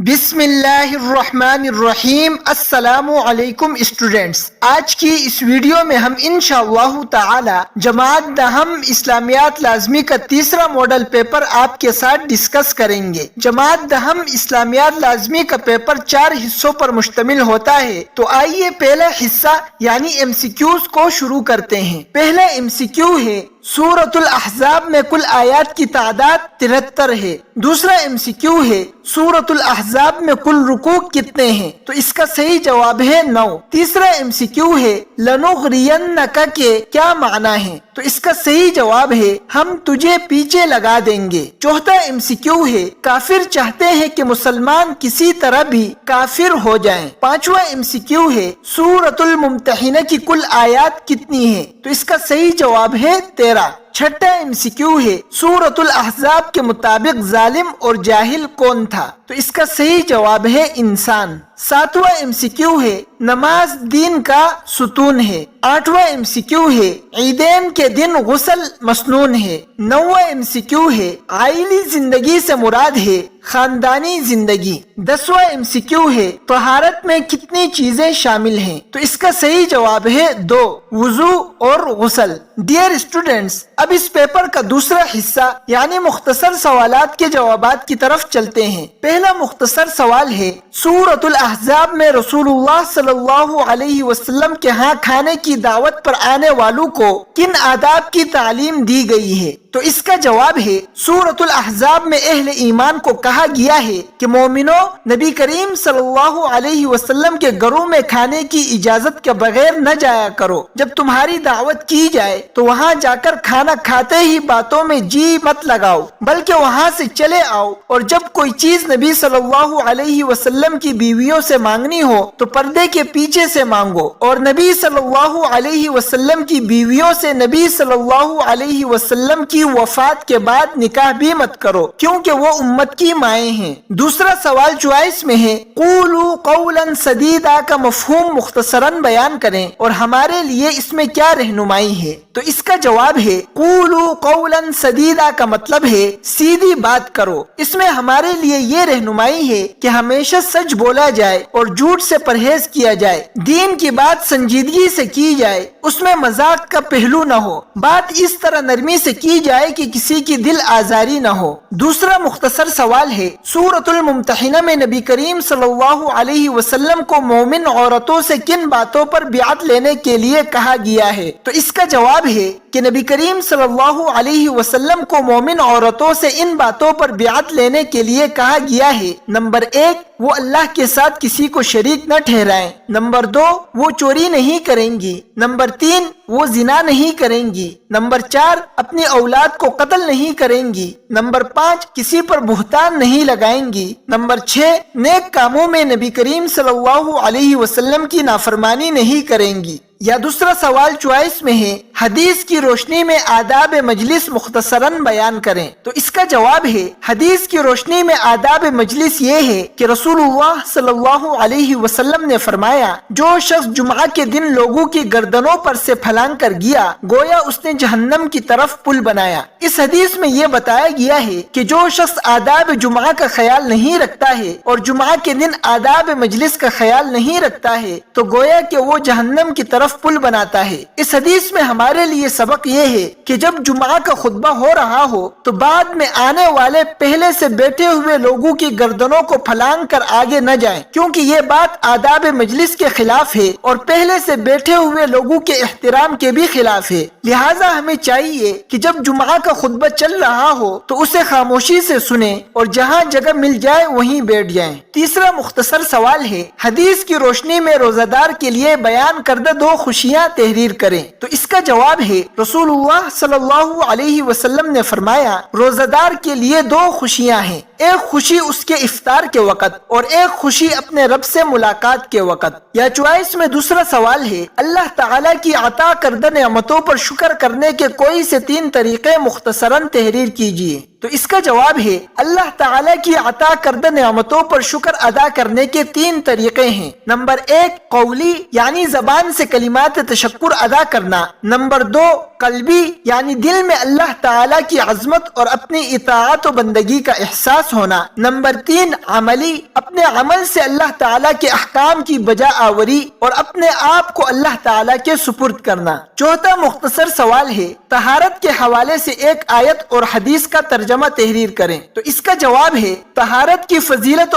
بسم اللہ الرحمن الرحیم۔ السلام علیکم اسٹوڈینٹس، آج کی اس ویڈیو میں ہم انشاءاللہ تعالی جماعت دہم اسلامیات لازمی کا تیسرا ماڈل پیپر آپ کے ساتھ ڈسکس کریں گے۔ جماعت دہم اسلامیات لازمی کا پیپر 4 حصوں پر مشتمل ہوتا ہے، تو آئیے پہلا حصہ یعنی ایم سی کیوز کو شروع کرتے ہیں۔ پہلا ایم سی کیو ہے سورۃ الاحزاب میں کل آیات کی تعداد 73 ہے۔ دوسرا ایم سی کیو ہے سورۃ الاحزاب میں کل رکوع کتنے ہیں؟ تو اس کا صحیح جواب ہے 9۔ تیسرا ایم سی کیو ہے لنغرینک کے کیا معنی ہے؟ تو اس کا صحیح جواب ہے ہم تجھے پیچھے لگا دیں گے۔ چوتھا ایم سی کیو ہے کافر چاہتے ہیں کہ مسلمان کسی طرح بھی کافر ہو جائیں۔ پانچواں ایم سی کیو ہے سورۃ الممتحنہ کی کل آیات کتنی ہیں؟ تو اس کا صحیح جواب ہے 13۔ چھٹا ایم سی کیو ہے سورۃ الاحزاب کے مطابق ظالم اور جاہل کون تھا؟ تو اس کا صحیح جواب ہے انسان۔ ساتواں ایم سی کیو ہے نماز دین کا ستون ہے۔ آٹھواں ایم سی کیو ہے عیدین کے دن غسل مسنون ہے۔ نواں ایم سی کیو ہے عائلی زندگی سے مراد ہے خاندانی زندگی۔ 10واں ایم سی کیو ہے طہارت میں کتنی چیزیں شامل ہیں؟ تو اس کا صحیح جواب ہے 2، وضو اور غسل۔ ڈیئر اسٹوڈینٹس، اب اس پیپر کا دوسرا حصہ یعنی مختصر سوالات کے جوابات کی طرف چلتے ہیں۔ پہلا مختصر سوال ہے سورۃ الاحزاب میں رسول اللہ صلی اللہ علیہ وسلم کے ہاں کھانے کی دعوت پر آنے والوں کو کن آداب کی تعلیم دی گئی ہے؟ تو اس کا جواب ہے سورۃ الاحزاب میں اہل ایمان کو کہا گیا ہے کہ مومنوں، نبی کریم صلی اللہ علیہ وسلم کے گھروں میں کھانے کی اجازت کے بغیر نہ جایا کرو۔ جب تمہاری دعوت کی جائے تو وہاں جا کر کھانا کھاتے ہی باتوں میں جی مت لگاؤ، بلکہ وہاں سے چلے آؤ، اور جب کوئی چیز نبی صلی اللہ علیہ وسلم کی بیویوں سے مانگنی ہو تو پردے کے پیچھے سے مانگو، اور نبی صلی اللہ علیہ وسلم کی بیویوں سے نبی صلی اللہ علیہ وسلم کی وفات کے بعد نکاح بھی مت کرو، کیونکہ وہ امت کی مائیں ہیں۔ دوسرا سوال چوائس میں ہے قولوا قولا سدیدا کا مفہوم مختصراً بیان کریں اور ہمارے لیے اس میں کیا رہنمائی ہے؟ تو اس کا جواب ہے قولوا قولا سدیدا کا مطلب ہے سیدھی بات کرو۔ اس میں ہمارے لیے یہ رہنمائی ہے کہ ہمیشہ سچ بولا جائے اور جھوٹ سے پرہیز کیا جائے، دین کی بات سنجیدگی سے کی جائے، اس میں مذاق کا پہلو نہ ہو، بات اس طرح نرمی سے کی جائے کہ کسی کی دل آزاری نہ ہو۔ دوسرا مختصر سوال ہے سورۃ الممتحنہ میں نبی کریم صلی اللہ علیہ وسلم کو مومن عورتوں سے کن باتوں پر بیعت لینے کے لیے کہا گیا ہے؟ تو اس کا جواب ہے کہ نبی کریم صلی اللہ علیہ وسلم کو مومن عورتوں سے ان باتوں پر بیعت لینے کے لیے کہا گیا ہے۔ نمبر 1، وہ اللہ کے ساتھ کسی کو شریک نہ ٹھہرائیں۔ نمبر 2، وہ چوری نہیں کریں گی۔ نمبر 3، وہ زنا نہیں کریں گی۔ نمبر 4، اپنی اولاد کو قتل نہیں کریں گی۔ نمبر 5، کسی پر بہتان نہیں لگائیں گی۔ نمبر 6، نیک کاموں میں نبی کریم صلی اللہ علیہ وسلم کی نافرمانی نہیں کریں گی۔ یا دوسرا سوال چوائس میں ہے حدیث کی روشنی میں آداب مجلس مختصراً بیان کریں۔ تو اس کا جواب ہے حدیث کی روشنی میں آداب مجلس یہ ہے کہ رسول اللہ صلی اللہ علیہ وسلم نے فرمایا جو شخص جمعہ کے دن لوگوں کی گردنوں پر سے پھلانگ کر گیا گویا اس نے جہنم کی طرف پل بنایا۔ اس حدیث میں یہ بتایا گیا ہے کہ جو شخص آداب جمعہ کا خیال نہیں رکھتا ہے اور جمعہ کے دن آداب مجلس کا خیال نہیں رکھتا ہے تو گویا کہ وہ جہنم کی طرف پل بناتا ہے۔ اس حدیث میں ہمارے لیے سبق یہ ہے کہ جب جمعہ کا خطبہ ہو رہا ہو تو بعد میں آنے والے پہلے سے بیٹھے ہوئے لوگوں کی گردنوں کو پھلانگ کر آگے نہ جائیں، کیونکہ یہ بات آداب مجلس کے خلاف ہے اور پہلے سے بیٹھے ہوئے لوگوں کے احترام کے بھی خلاف ہے۔ لہٰذا ہمیں چاہیے کہ جب جمعہ کا خطبہ چل رہا ہو تو اسے خاموشی سے سنیں اور جہاں جگہ مل جائے وہیں بیٹھ جائیں۔ تیسرا مختصر سوال ہے حدیث کی روشنی میں روزہ دار کے لیے بیان کردہ 2 خوشیاں تحریر کریں۔ تو اس کا جواب ہے رسول اللہ صلی اللہ علیہ وسلم نے فرمایا روزہ دار کے لیے 2 خوشیاں ہیں، ایک خوشی اس کے افطار کے وقت اور ایک خوشی اپنے رب سے ملاقات کے وقت۔ یا چوائس میں دوسرا سوال ہے اللہ تعالیٰ کی عطا کردہ نعمتوں پر شکر کرنے کے کوئی سے 3 طریقے مختصراً تحریر کیجیے۔ تو اس کا جواب ہے اللہ تعالیٰ کی عطا کردہ نعمتوں پر شکر ادا کرنے کے 3 طریقے ہیں۔ نمبر 1 قولی یعنی زبان سے کلمات تشکر ادا کرنا۔ نمبر 2 قلبی یعنی دل میں اللہ تعالیٰ کی عظمت اور اپنی اطاعت و بندگی کا احساس خاص ہونا۔ نمبر 3 عملی، اپنے عمل سے اللہ تعالیٰ کے احکام کی بجا آوری اور اپنے آپ کو اللہ تعالیٰ کے سپرد کرنا۔ چوتھا مختصر سوال ہے، طہارت کے حوالے سے ایک آیت اور حدیث کا ترجمہ تحریر کریں۔ تو اس کا جواب ہے طہارت کی فضیلت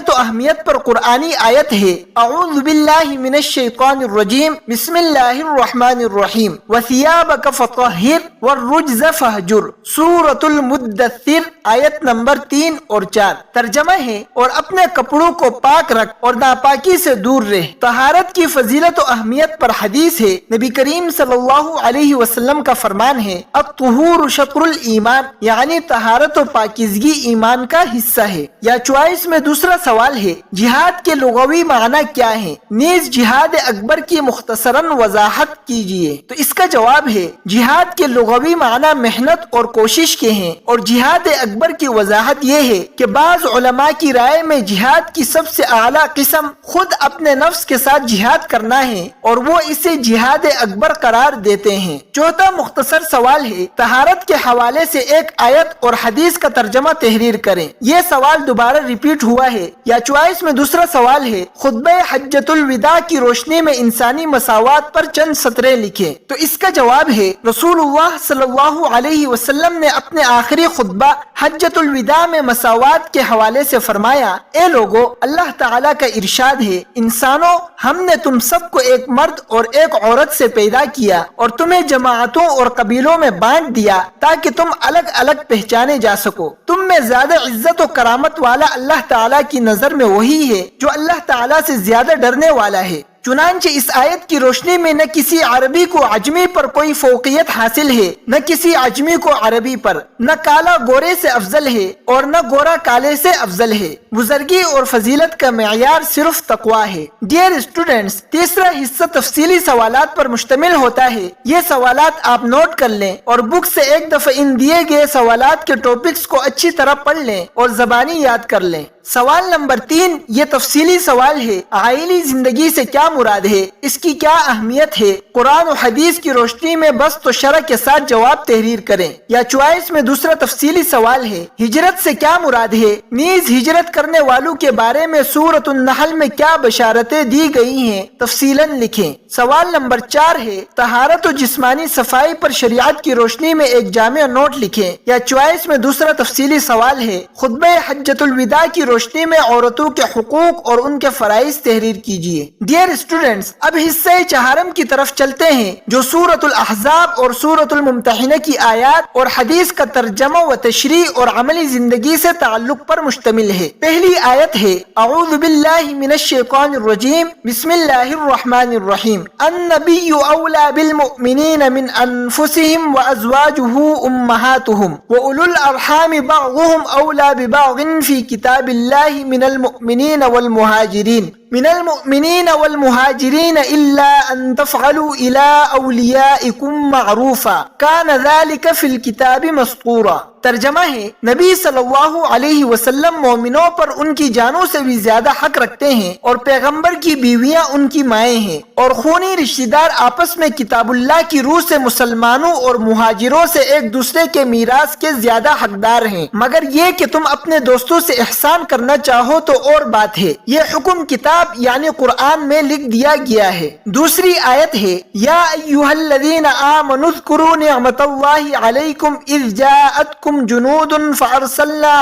و اہمیت پر قرآنی آیت ہے، اعوذ باللہ من الشیطان الرجیم، بسم اللہ الرحمن الرحیم، وثیابک فطہر والرجز فہجر، سورۃ المدثر، آیت نمبر 3 اور 4۔ ترجمہ ہے اور اپنے کپڑوں کو پاک رکھ اور ناپاکی سے دور رہ۔ طہارت کی فضیلت و اہمیت پر حدیث ہے، نبی کریم صلی اللہ علیہ وسلم کا فرمان ہے، الطہور شطر الایمان، یعنی طہارت و پاکیزگی ایمان کا حصہ ہے۔ یا چوائس میں دوسرا سوال ہے، جہاد کے لغوی معنی کیا ہے؟ نیز جہاد اکبر کی مختصراً وضاحت کیجیے۔ تو اس کا جواب ہے، جہاد کے لغوی معنی محنت اور کوشش کے ہیں، اور جہاد اکبر کی وضاحت یہ ہے کہ بعض علماء کی رائے میں جہاد کی سب سے اعلیٰ قسم خود اپنے نفس کے ساتھ جہاد کرنا ہے، اور وہ اسے جہاد اکبر قرار دیتے ہیں۔ چوتھا مختصر سوال ہے، طہارت کے حوالے سے ایک آیت اور حدیث کا ترجمہ تحریر کریں۔ یہ سوال دوبارہ ریپیٹ ہوا ہے۔ یا چوائس میں دوسرا سوال ہے، خطبہ حجۃ الوداع کی روشنی میں انسانی مساوات پر چند سطریں لکھیں۔ تو اس کا جواب ہے، رسول اللہ صلی اللہ علیہ وسلم نے اپنے آخری خطبہ حجۃ الوداع میں مساوات کے حوالے سے فرمایا، اے لوگو، اللہ تعالیٰ کا ارشاد ہے، انسانوں، ہم نے تم سب کو ایک مرد اور ایک عورت سے پیدا کیا اور تمہیں جماعتوں اور قبیلوں میں بانٹ دیا تاکہ تم الگ الگ پہچانے جا سکو۔ تم میں زیادہ عزت و کرامت والا اللہ تعالیٰ کی نظر میں وہی ہے جو اللہ تعالیٰ سے زیادہ ڈرنے والا ہے۔ چنانچہ اس آیت کی روشنی میں نہ کسی عربی کو عجمی پر کوئی فوقیت حاصل ہے، نہ کسی عجمی کو عربی پر، نہ کالا گورے سے افضل ہے اور نہ گورا کالے سے افضل ہے۔ بزرگی اور فضیلت کا معیار صرف تقوی ہے۔ ڈیئر اسٹوڈنٹس، تیسرا حصہ تفصیلی سوالات پر مشتمل ہوتا ہے۔ یہ سوالات آپ نوٹ کر لیں اور بک سے ایک دفعہ ان دیے گئے سوالات کے ٹاپکس کو اچھی طرح پڑھ لیں اور زبانی یاد کر لیں۔ سوال نمبر 3 یہ تفصیلی سوال ہے، عائلی زندگی سے کیا مراد ہے؟ اس کی کیا اہمیت ہے؟ قرآن و حدیث کی روشنی میں بسط و شرح کے ساتھ جواب تحریر کریں۔ یا چوائس میں دوسرا تفصیلی سوال ہے، ہجرت سے کیا مراد ہے؟ نیز ہجرت کرنے والوں کے بارے میں سورۃ النحل میں کیا بشارتیں دی گئی ہیں؟ تفصیلاً لکھیں۔ سوال نمبر 4 ہے، طہارت و جسمانی صفائی پر شریعت کی روشنی میں ایک جامع نوٹ لکھیں۔ یا چوائس میں دوسرا تفصیلی سوال ہے، خطبہ حجۃ الوداع کی روشنی میں عورتوں کے حقوق اور ان کے فرائض تحریر کیجیے۔ ڈیئر اسٹوڈنٹس، اب حصہ چہارم کی طرف چلتے ہیں جو سورۃ الاحزاب اور سورۃ الممتحنہ کی آیات اور حدیث کا ترجمہ و تشریح اور عملی زندگی سے تعلق پر مشتمل ہے۔ پہلی آیت ہے، اعوذ باللہ من الشیطان الرجیم، بسم اللہ الرحمن الرحیم، النبی اولی بالمؤمنین من انفسهم وازواجہ امہاتہم واولو الارحام بعضهم اولی ببعض فی کتاب اللہ من المؤمنین والمہاجرین الا ان تفعلوا الى اولیائکم معروفا کان ذلک فی الکتاب مسطورا۔ ترجمہ ہے، نبی صلی اللہ علیہ وسلم مومنوں پر ان کی جانوں سے بھی زیادہ حق رکھتے ہیں، اور پیغمبر کی بیویاں ان کی مائیں ہیں، اور خونی رشتہ دار آپس میں کتاب اللہ کی روح سے مسلمانوں اور مہاجروں سے ایک دوسرے کے میراث کے زیادہ حقدار ہیں، مگر یہ کہ تم اپنے دوستوں سے احسان کرنا چاہو تو اور بات ہے۔ یہ حکم کتاب یعنی قرآن میں لکھ دیا گیا ہے۔ دوسری آیت ہے، یا ایھا الذین آمنوا اذکروا نعمت اللہ علیکم اذ جاءتکم جنود فارسلنا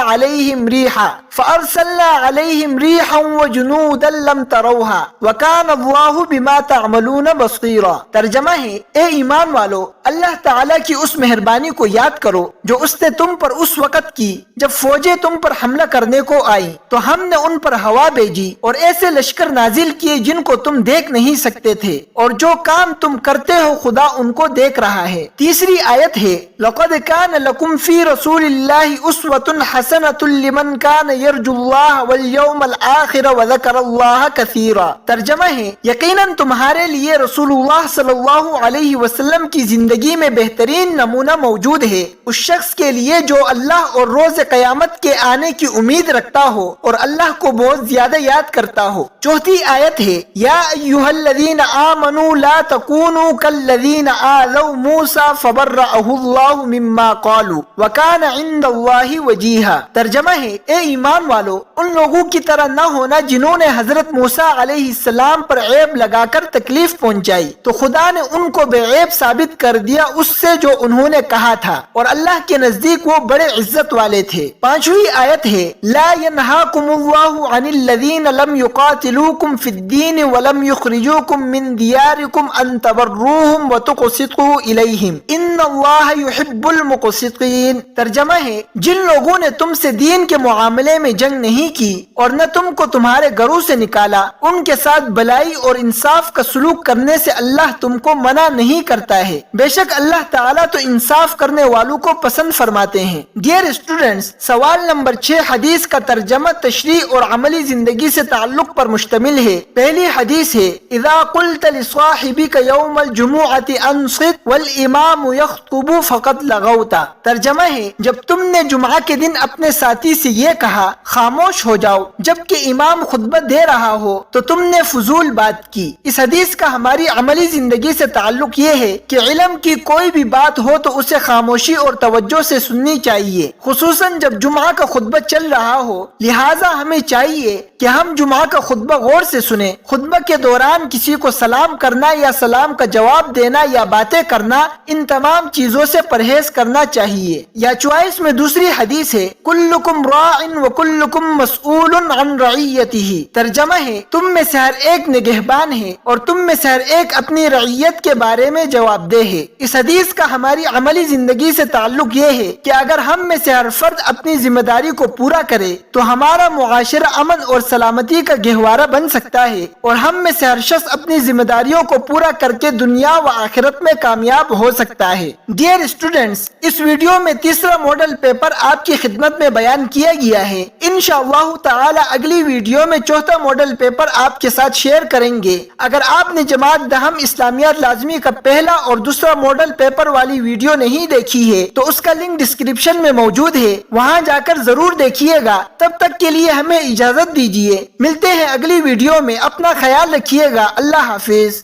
علیہم ریحا وجنودا لم تروها وکان اللہ بما تعملون بصیرا۔ ترجمہ ہے، اے ایمان والو، اللہ تعالیٰ کی اس مہربانی کو یاد کرو جو اس نے تم پر اس وقت کی جب فوجیں تم پر حملہ کرنے کو آئیں، تو ہم نے ان پر ہوا بھیجی اور ایسے لشکر نازل کیے جن کو تم دیکھ نہیں سکتے تھے، اور جو کام تم کرتے ہو خدا ان کو دیکھ رہا ہے۔ تیسری آیت ہے، لقد کان لکم فی رسول اللہ اسوۃ حسنۃ لمن کان یرجو اللہ والیوم الآخر وذکر اللہ کثیرا۔ ترجمہ ہے یقیناً تمہارے لیے رسول اللہ صلی اللہ علیہ وسلم کی زندگی میں بہترین نمونہ موجود ہے اس شخص کے لیے جو اللہ اور روز قیامت کے آنے کی امید رکھتا ہو اور اللہ کو بہت زیادہ یاد کرتا ہو۔ چوتھی آیت ہے یا ایھا الذین آمنوا لا تکونوا کالذین آذوا موسیٰ فبرأہ اللہ مما قالوا وکان عند اللہ وجیہا۔ ترجمہ ہے اے ایمان والو، ان لوگوں کی طرح نہ ہونا جنہوں نے حضرت موسیٰ علیہ السلام پر عیب لگا کر تکلیف پہنچائی تو خدا نے ان کو بے عیب ثابت کر دیا اس سے جو انہوں نے کہا تھا، اور اللہ کے نزدیک وہ بڑے عزت والے تھے۔ پانچویں آیت ہے لا ینہاکم اللہ عن الذین لم یقاتلوکم فی الدین ولم یخرجوکم من دیارکم ان تبروہم وتقسطوا الیہم ان اللہ یحب المقسطین۔ ترجمہ ہے جن لوگوں نے تم سے دین کے معاملے میں جنگ نہیں کی اور نہ تم کو تمہارے گھروں سے نکالا، ان کے ساتھ بلائی اور انصاف کا سلوک کرنے سے اللہ تم کو منع نہیں کرتا ہے، بے شک اللہ تعالیٰ تو انصاف کرنے والوں کو پسند فرماتے ہیں۔ ڈیئر اسٹوڈنٹس، سوال نمبر 6 حدیث کا ترجمہ تشریح اور عملی زندگی سے تعلق پر مشتمل ہے۔ پہلی حدیث ہے اذا قلت لصاحبک یوم الجمعۃ انصت والامام یخطب فقد لغوت۔ ترجمہ ہے جب تم نے جمعہ کے دن اپنے ساتھی سے یہ کہا خاموش ہو جاؤ جبکہ امام خطبہ دے رہا ہو تو تم نے فضول بات کی۔ اس حدیث کا ہماری عملی زندگی سے تعلق یہ ہے کہ علم کی کوئی بھی بات ہو تو اسے خاموشی اور توجہ سے سننی چاہیے، خصوصاً جب جمعہ کا خطبہ چل رہا ہو۔ لہٰذا ہمیں چاہیے کہ ہم جمعہ کا خطبہ غور سے سنیں۔ خطبہ کے دوران کسی کو سلام کرنا یا سلام کا جواب دینا یا باتیں کرنا، ان تمام چیزوں سے پرہیز کرنا چاہیے۔ یا چوائس میں دوسری حدیث ہے کلکم راع وکلکم مسئول عن رعیتہ۔ ترجمہ ہے تم میں سے ہر ایک نگہبان ہے اور تم میں سے ہر ایک اپنی رعیت کے بارے میں جواب دہ ہے۔ اس حدیث کا ہماری عملی زندگی سے تعلق یہ ہے کہ اگر ہم میں سے ہر فرد اپنی ذمہ داری کو پورا کرے تو ہمارا معاشرہ امن اور سلامتی کا گہوارہ بن سکتا ہے، اور ہم میں سے ہر شخص اپنی ذمہ داریوں کو پورا کر کے دنیا و آخرت میں کامیاب ہو سکتا ہے۔ ڈیئر اسٹوڈنٹس، اس ویڈیو میں تیسرا ماڈل پیپر آپ کی خدمت میں بیان کیا گیا ہے۔ انشاءاللہ تعالی اگلی ویڈیو میں چوتھا ماڈل پیپر آپ کے ساتھ شیئر کریں گے۔ اگر آپ نے جماعت دہم اسلامیات لازمی کا پہلا اور دوسرا ماڈل پیپر والی ویڈیو نہیں دیکھی ہے تو اس کا لنک ڈسکرپشن میں موجود ہے، وہاں جا کر ضرور دیکھیے گا۔ تب تک کے لیے ہمیں اجازت دیجیے، ملتے ہیں اگلی ویڈیو میں، اپنا خیال رکھیے گا، اللہ حافظ۔